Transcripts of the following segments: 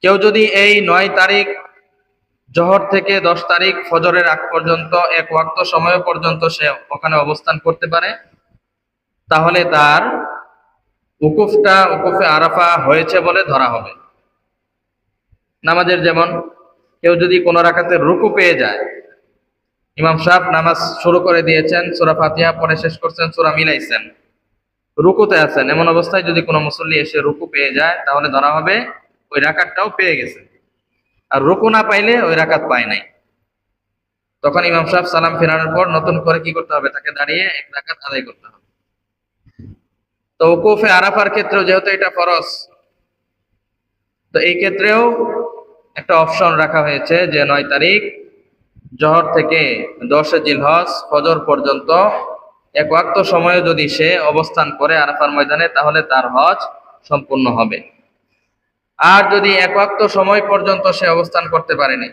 কেউ যদি এই 9 তারিখ জোহর থেকে 10 তারিখ ফজরের আগ পর্যন্ত এক ওয়াক্ত সময় পর্যন্ত সে ওখানে অবস্থান করতে পারে, তাহলে তার উকুফে আরাফা হয়েছে বলে ধরা হবে। নামাজের যেমন কেউ যদি কোন রাকাতের রুকু পেয়ে যায়, ইমাম সাহেব নামাজ শুরু করে দিয়েছেন, সূরা ফাতিহা পড়ে শেষ করছেন, সূরা মিলাইছেন, রুকুতে আছেন, এমন অবস্থায় যদি কোনো মুসল্লি এসে রুকু পেয়ে যায় তাহলে ধরা হবে ওই রাকাতটাও পেয়ে গেছে। আর রুকু না পাইলে ওই রাকাত পায় নাই। তখন ইমাম সাহেব সালাম ফেরানোর পর নতুন করে কি করতে হবে? তাকে দাঁড়িয়ে এক রাকাত আদায় করতে হবে। তো উকুফে আরাফার ক্ষেত্রেও যেহেতু এটা ফরজ, তো এই ক্ষেত্রেও একটা অপশন রাখা হয়েছে যে 9 তারিখ জোহর থেকে 10 জিলহজ ফজর পর্যন্ত এক ওয়াক্ত সময়ে যদি সে অবস্থান করে আরাফার ময়দানে তাহলে তার হজ সম্পূর্ণ হবে। আর যদি এক ওয়াক্ত সময় পর্যন্ত সে অবস্থান করতে পারেনি,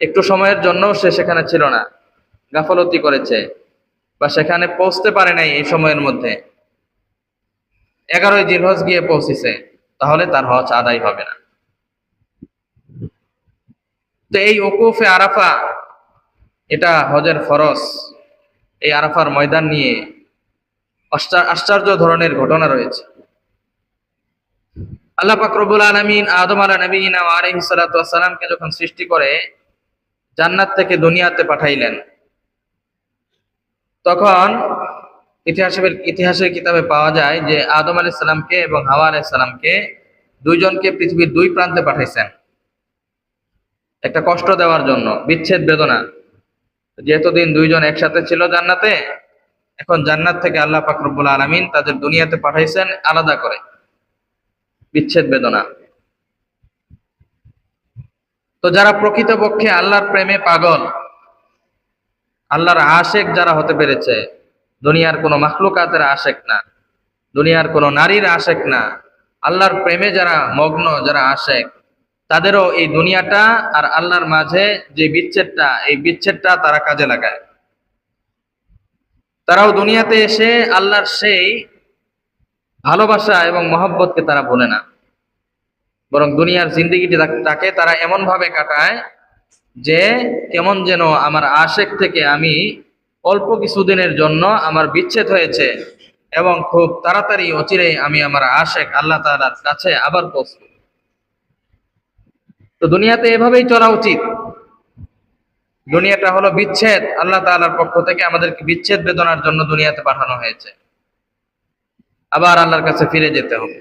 একটু সময়ের জন্য সে সেখানে ছিল না, গাফলতি করেছে বা সেখানে পৌঁছতে পারে নাই এই সময়ের মধ্যে, 11 জিলহজ গিয়ে পৌঁছেছে, তাহলে তার হজ আদায় হবে না। তো এই উকুফে আরাফা এটা হজের ফরজ। এই আরাফার ময়দান নিয়ে আশ্চর্য ধরনের ঘটনা রয়েছে। আল্লাহ পাক রব্বুল আলামিন আদম আলাইহিস সালাতু ওয়াস সালামকে যখন সৃষ্টি করে জান্নাত থেকে দুনিয়াতে পাঠাইলেন, তখন ইতিহাসের কিতাবে পাওয়া যায় যে আদম আলাইহিস সালামকে এবং হাওয়া আলাইহিস সালামকে দুইজনকে পৃথিবীর দুই প্রান্তে পাঠাইছেন একটা কষ্ট দেওয়ার জন্য, বিচ্ছেদ বেদনা। যেহেতু দিন দুইজন একসাথে ছিল জান্নাতে, এখন জান্নাত থেকে আল্লাহ পাক রব্বুল আলামিন তাদের দুনিয়াতে পাঠাইছেন আলাদা করে, বিচ্ছেদ বেদনা। তো যারা প্রকৃতপক্ষে আল্লাহর প্রেমে পাগল, আল্লাহর আশেক যারা হতে পেরেছে, দুনিয়ার কোনো মাখলুকাতের আশেক না, দুনিয়ার কোনো নারীর আশেক না, আল্লাহর প্রেমে যারা মগ্ন, যারা আশেক, তাদেরও এই দুনিয়াটা আর আল্লাহর মাঝে যে বিচ্ছেদটা, এই বিচ্ছেদটা তারা কাজে লাগায়। তারাও দুনিয়াতে এসে আল্লাহর সেই ভালোবাসা এবং মহব্বতকে তারা ভোলে না, বরং দুনিয়ার জিন্দেগিটাকে তারা এমন ভাবে কাটায় যে কেমন যেন আমার আশেক থেকে আমি অল্প কিছুদিনের জন্য আমার বিচ্ছেদ হয়েছে এবং খুব তাড়াতাড়ি অচিরেই আমি আমার আশেক আল্লাহ তাআলার কাছে আবার পৌঁছব। তো দুনিয়াতে এভাবেই চলা উচিত। দুনিয়াটা হলো বিচ্ছেদ, আল্লাহ তাআলার পক্ষ থেকে আমাদেরকে বিচ্ছেদ বেদনার জন্য দুনিয়াতে পাঠানো হয়েছে, আবার আল্লাহর কাছে ফিরে যেতে হবে।